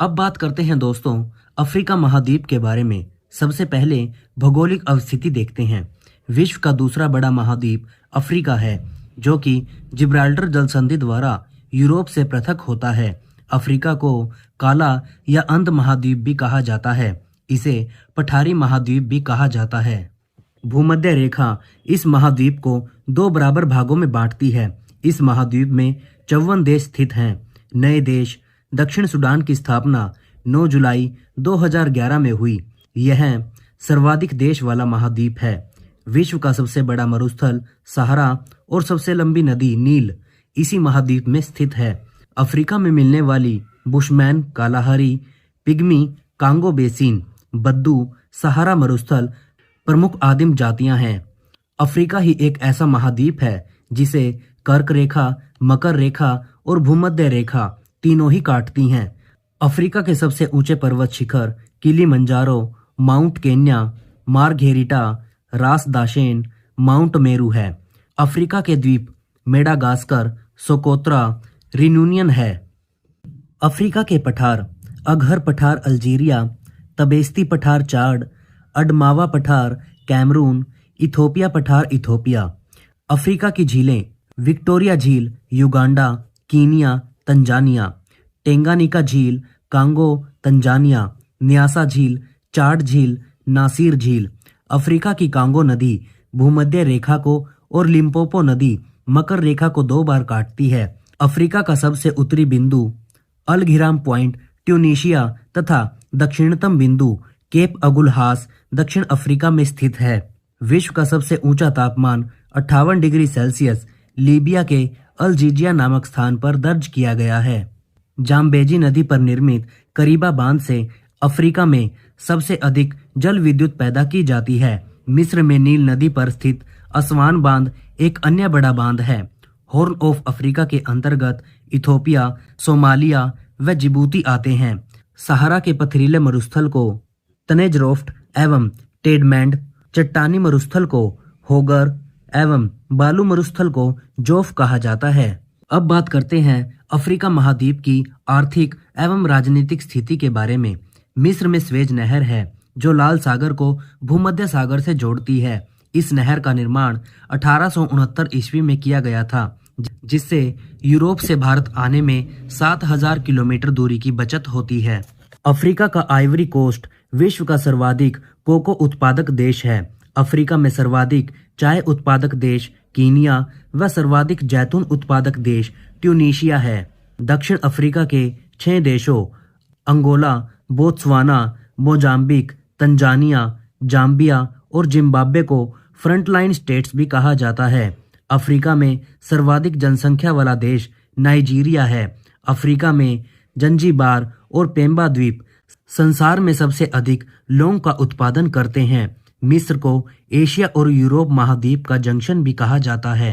अब बात करते हैं दोस्तों अफ्रीका महाद्वीप के बारे में। सबसे पहले भौगोलिक अवस्थिति देखते हैं। विश्व का दूसरा बड़ा महाद्वीप अफ्रीका है, जो कि जिब्राल्टर जलसंधि द्वारा यूरोप से पृथक होता है। अफ्रीका को काला या अंध महाद्वीप भी कहा जाता है। इसे पठारी महाद्वीप भी कहा जाता है। भूमध्य रेखा इस महाद्वीप को दो बराबर भागों में बांटती है। इस महाद्वीप में 54 देश स्थित हैं। नए देश दक्षिण सूडान की स्थापना 9 जुलाई 2011 में हुई। यह सर्वाधिक देश वाला महाद्वीप है। विश्व का सबसे बड़ा मरुस्थल सहारा और सबसे लंबी नदी नील इसी महाद्वीप में स्थित है। अफ्रीका में मिलने वाली Bushman, Kalahari, Pygmy, Congo basin, बद्दू, सहारा मरुस्थल प्रमुख आदिम जातियां हैं। अफ्रीका ही एक ऐसा महाद्वीप है जिसे कर्क रेखा, मकर रेखा और भूमध्य रेखा तीनों ही काटती हैं। अफ्रीका के सबसे ऊंचे पर्वत शिखर किलिमंजारो, माउंट केन्या, मार्घेरिटा, रास दाशेन, माउंट मेरू है। अफ्रीका के द्वीप मेडागास्कर, सोकोत्रा, रियूनियन है। अफ्रीका के पठार अगहर पठार अल्जीरिया, तबेस्ती पठार चाड, अडमावा पठार कैमरून, इथोपिया पठार इथोपिया। अफ्रीका की झीलें विक्टोरिया झील युगांडा, कीनिया, तंजानिया, टेंगानिका झील कांगो, तंजानिया, न्यासा झील, चाड झील, नासिर झील। अफ्रीका की कांगो नदी भूमध्य रेखा को और लिम्पोपो नदी मकर रेखा को 2 बार काटती है। अफ्रीका का सबसे उत्तरी बिंदु अलघिराम पॉइंट ट्यूनीशिया तथा दक्षिणतम बिंदु केप अगुलहास दक्षिण अफ्रीका में स्थित है। विश्व का सबसे ऊंचा तापमान 58 डिग्री सेल्सियस लीबिया के अल्जीजिया नामक स्थान पर दर्ज किया गया है। जाम्बेजी नदी पर निर्मित करीबा बांध से अफ्रीका में सबसे अधिक जल विद्युत पैदा की जाती है। मिस्र में नील नदी पर स्थित असवान बांध एक अन्य बड़ा बांध है। हॉर्न ऑफ अफ्रीका के अंतर्गत इथोपिया, सोमालिया व जिबूती आते हैं। सहारा के पथरीले मरुस्थल को तनेजरोफ्ट एवं टेडमैंड, चट्टानी मरुस्थल को होगर एवं बालू मरुस्थल को जोफ कहा जाता है। अब बात करते हैं अफ्रीका महाद्वीप की आर्थिक एवं राजनीतिक स्थिति के बारे में। मिस्र में स्वेज नहर है जो लाल सागर को भूमध्य सागर से जोड़ती है। इस नहर का निर्माण 1869 ईस्वी में किया गया था, जिससे यूरोप से भारत आने में 7000 किलोमीटर दूरी की बचत होती है। अफ्रीका का आइवरी कोस्ट विश्व का सर्वाधिक कोको उत्पादक देश है। अफ्रीका में सर्वाधिक चाय उत्पादक देश कीनिया व सर्वाधिक जैतून उत्पादक देश ट्यूनीशिया है। दक्षिण अफ्रीका के 6 देशों Angola, Botswana, Mozambique, Tanzania, Zambia और जिम्बाब्वे को फ्रंटलाइन स्टेट्स भी कहा जाता है। अफ्रीका में सर्वाधिक जनसंख्या वाला देश नाइजीरिया है। अफ्रीका में जंजीबार और पेम्बा द्वीप संसार में सबसे अधिक लौंग का उत्पादन करते हैं। मिस्र को एशिया और यूरोप महाद्वीप का जंक्शन भी कहा जाता है।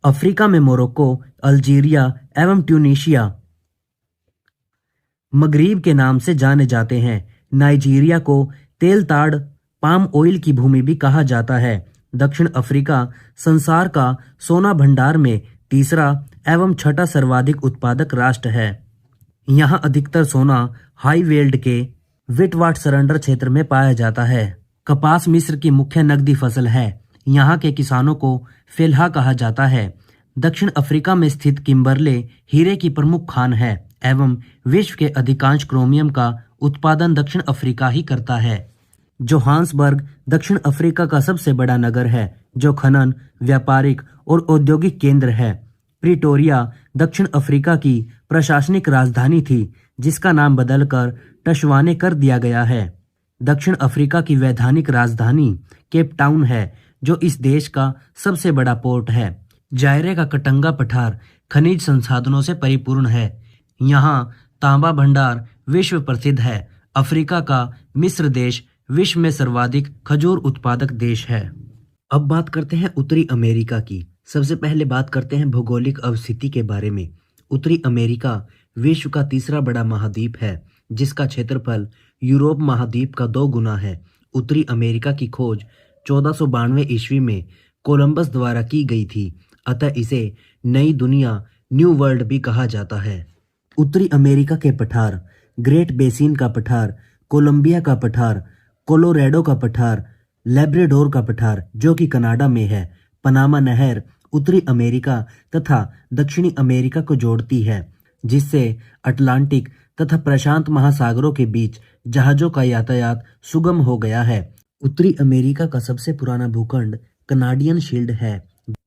अफ्रीका में मोरक्को, अल्जीरिया एवं ट्यूनीशिया मगरीब के नाम से जाने जाते हैं। नाइजीरिया को तेल ताड़ पाम ऑयल की भूमि भी कहा जाता है। दक्षिण अफ्रीका संसार का सोना भंडार में तीसरा एवं छठा सर्वाधिक उत्पादक राष्ट्र है। यहाँ अधिकतर सोना हाई वेल्ड के विटवाट सरंडर क्षेत्र में पाया जाता है। कपास मिस्र की मुख्य नकदी फसल है। यहाँ के किसानों को फेल्हा कहा जाता है। दक्षिण अफ्रीका में स्थित किम्बरले हीरे की प्रमुख खान है एवं विश्व के अधिकांश क्रोमियम का उत्पादन दक्षिण अफ्रीका ही करता है। जोहान्सबर्ग दक्षिण अफ्रीका का सबसे बड़ा नगर है जो खनन, व्यापारिक और औद्योगिक केंद्र है। प्रिटोरिया दक्षिण अफ्रीका की प्रशासनिक राजधानी थी, जिसका नाम बदलकर टशवाने कर दिया गया है। दक्षिण अफ्रीका की वैधानिक राजधानी केप टाउन है, जो इस देश का सबसे बड़ा पोर्ट है। जायरे का कटंगा पठार खनिज संसाधनों से परिपूर्ण है। यहाँ तांबा भंडार विश्व प्रसिद्ध है। अफ्रीका का मिस्र देश विश्व में सर्वाधिक खजूर उत्पादक देश है। अब बात करते हैं उत्तरी अमेरिका की। सबसे पहले बात करते हैं भौगोलिक अवस्थिति के बारे में। उत्तरी अमेरिका विश्व का तीसरा बड़ा महाद्वीप है, जिसका क्षेत्रफल यूरोप महाद्वीप का 2 गुना है। उत्तरी अमेरिका की खोज 1492 ईस्वी में कोलंबस द्वारा की गई थी, अतः इसे नई दुनिया न्यू वर्ल्ड भी कहा जाता है। उत्तरी अमेरिका के पठार ग्रेट बेसिन का पठार, कोलंबिया का पठार, कोलोराडो का पठार, लेब्राडोर का पठार जो कि कनाडा में है। पनामा नहर उत्तरी अमेरिका तथा दक्षिणी अमेरिका को जोड़ती है, जिससे अटलांटिक तथा प्रशांत महासागरों के बीच जहाजों का यातायात सुगम हो गया है। उत्तरी अमेरिका का सबसे पुराना भूखंड कनाडियन शील्ड है,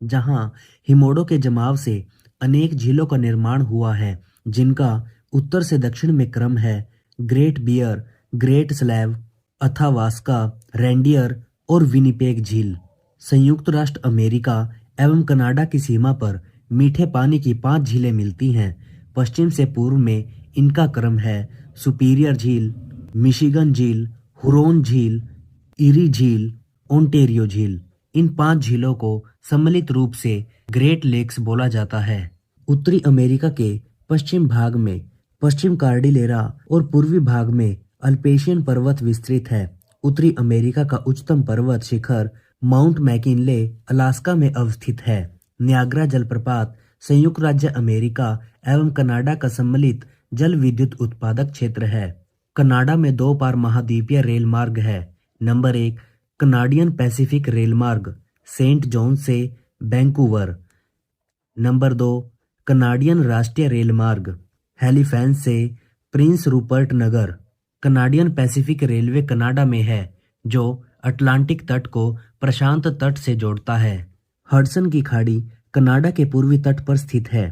जहां हिमोड़ों के जमाव से अनेक झीलों का निर्माण हुआ है, जिनका उत्तर से दक्षिण में क्रम है: Great Bear, Great Slave, Athabasca, Reindeer और विनिपेग झील। संयुक्त राष्ट्र अमेरिका एवं कनाडा की सीमा पर मीठे पानी की 5 झीलें मिलती हैं। पश्चिम से पूर्व में इनका क्रम है: सुपीरियर झील, मिशिगन झील, हुरोन झील, इरी झील, ओंटेरियो झील। इन 5 झीलों को सम्मिलित रूप से ग्रेट लेक्स बोला जाता है। उत्तरी अमेरिका के पश्चिम भाग में पश्चिम कार्डिलेरा और पूर्वी भाग में अल्पेशियन पर्वत विस्तृत है। उत्तरी अमेरिका का उच्चतम पर्वत शिखर माउंट मैकिनले अलास्का में अवस्थित है। नियाग्रा जलप्रपात संयुक्त राज्य अमेरिका एवं कनाडा का सम्मिलित जल विद्युत उत्पादक क्षेत्र है। कनाडा में 2 पार महाद्वीपीय रेल मार्ग है। नंबर 1 कनाडियन पैसिफिक रेल मार्ग सेंट जॉन से वैंकूवर। नंबर 2 कनाडियन राष्ट्रीय रेल मार्ग हैलिफैक्स से प्रिंस रूपर्ट नगर। कनाडियन पैसिफिक रेलवे कनाडा में है, जो अटलांटिक तट को प्रशांत तट से जोड़ता है। हडसन की खाड़ी कनाडा के पूर्वी तट पर स्थित है।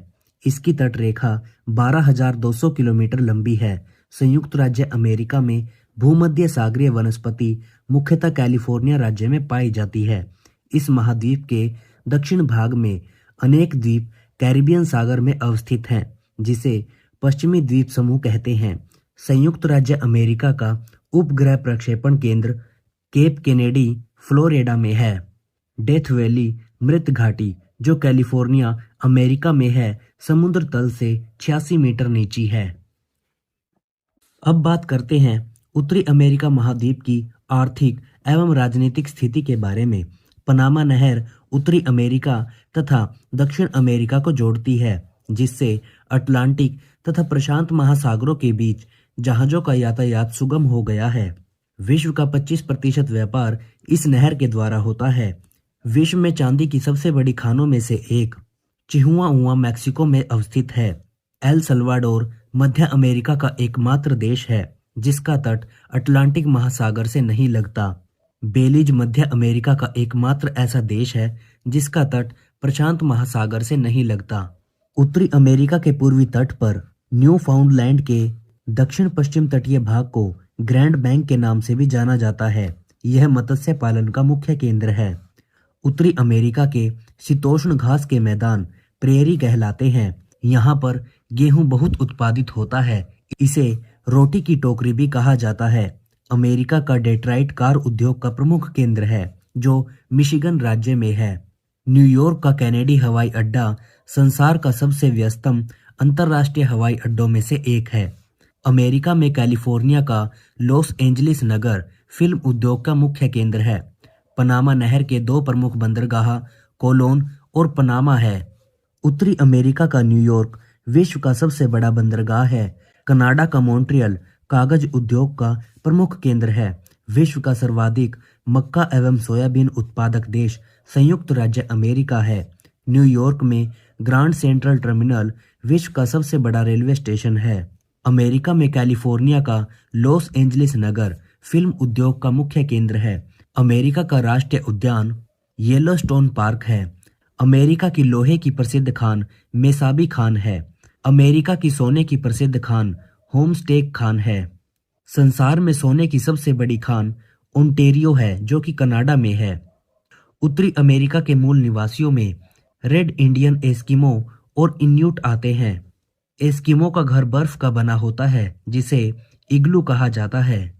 इसकी तट रेखा 12,200 किलोमीटर लंबी है। संयुक्त राज्य अमेरिका में भूमध्य सागरीय वनस्पति मुख्यतः कैलिफोर्निया राज्य में पाई जाती है। इस महाद्वीप के दक्षिण भाग में अनेक द्वीप कैरिबियन सागर में अवस्थित हैं, जिसे पश्चिमी द्वीप समूह कहते हैं। संयुक्त राज्य अमेरिका का उपग्रह प्रक्षेपण केंद्र केप केनेडी फ्लोरिडा में है। डेथ वैली मृत घाटी जो कैलिफोर्निया अमेरिका में है, समुद्र तल से 86 मीटर नीची है। अब बात करते हैं उत्तरी अमेरिका महाद्वीप की आर्थिक एवं राजनीतिक स्थिति के बारे में। पनामा नहर उत्तरी अमेरिका तथा दक्षिण अमेरिका को जोड़ती है, जिससे अटलांटिक तथा प्रशांत महासागरों के बीच जहाजों का यातायात सुगम हो गया है। विश्व का 25% व्यापार इस नहर के द्वारा होता है। विश्व में चांदी की सबसे बड़ी खानों में से एक चिहुआहुआ मैक्सिको में अवस्थित है। एल सल्वाडोर मध्य अमेरिका का एकमात्र देश है जिसका तट अटलांटिक महासागर से नहीं लगता। बेलीज मध्य अमेरिका का एकमात्र ऐसा देश है जिसका तट प्रशांत महासागर से नहीं लगता। उत्तरी अमेरिका के पूर्वी तट पर न्यू फाउंडलैंड के दक्षिण पश्चिम तटीय भाग को ग्रैंड बैंक के नाम से भी जाना जाता है। यह मत्स्य पालन का मुख्य केंद्र है। उत्तरी अमेरिका के शीतोष्ण घास के मैदान प्रेरी कहलाते हैं। यहाँ पर गेहूं बहुत उत्पादित होता है। इसे रोटी की टोकरी भी कहा जाता है। अमेरिका का डेट्राइट कार उद्योग का प्रमुख केंद्र है जो मिशिगन राज्य में है। न्यूयॉर्क का कैनेडी हवाई अड्डा संसार का सबसे व्यस्तम अंतर्राष्ट्रीय हवाई अड्डों में से एक है। अमेरिका में कैलिफोर्निया का लॉस एंजलिस नगर फिल्म उद्योग का मुख्य केंद्र है। पनामा नहर के 2 प्रमुख बंदरगाह कोलोन और पनामा है। उत्तरी अमेरिका का न्यूयॉर्क विश्व का सबसे बड़ा बंदरगाह है। कनाडा का मॉन्ट्रियल कागज उद्योग का प्रमुख केंद्र है। विश्व का सर्वाधिक मक्का एवं सोयाबीन उत्पादक देश संयुक्त राज्य अमेरिका है। न्यूयॉर्क में ग्रांड सेंट्रल टर्मिनल विश्व का सबसे बड़ा रेलवे स्टेशन है। अमेरिका में कैलिफोर्निया का लॉस एंजलिस नगर फिल्म उद्योग का मुख्य केंद्र है। अमेरिका का राष्ट्रीय उद्यान येलोस्टोन पार्क है। अमेरिका की लोहे की प्रसिद्ध खान मेसाबी खान है। अमेरिका की सोने की प्रसिद्ध खान होमस्टेक खान है। संसार में सोने की सबसे बड़ी खान ओंटेरियो है जो कि कनाडा में है। उत्तरी अमेरिका के मूल निवासियों में रेड इंडियन एस्किमो और इन्यूट आते हैं। एस्किमो का घर बर्फ का बना होता है जिसे इग्लू कहा जाता है।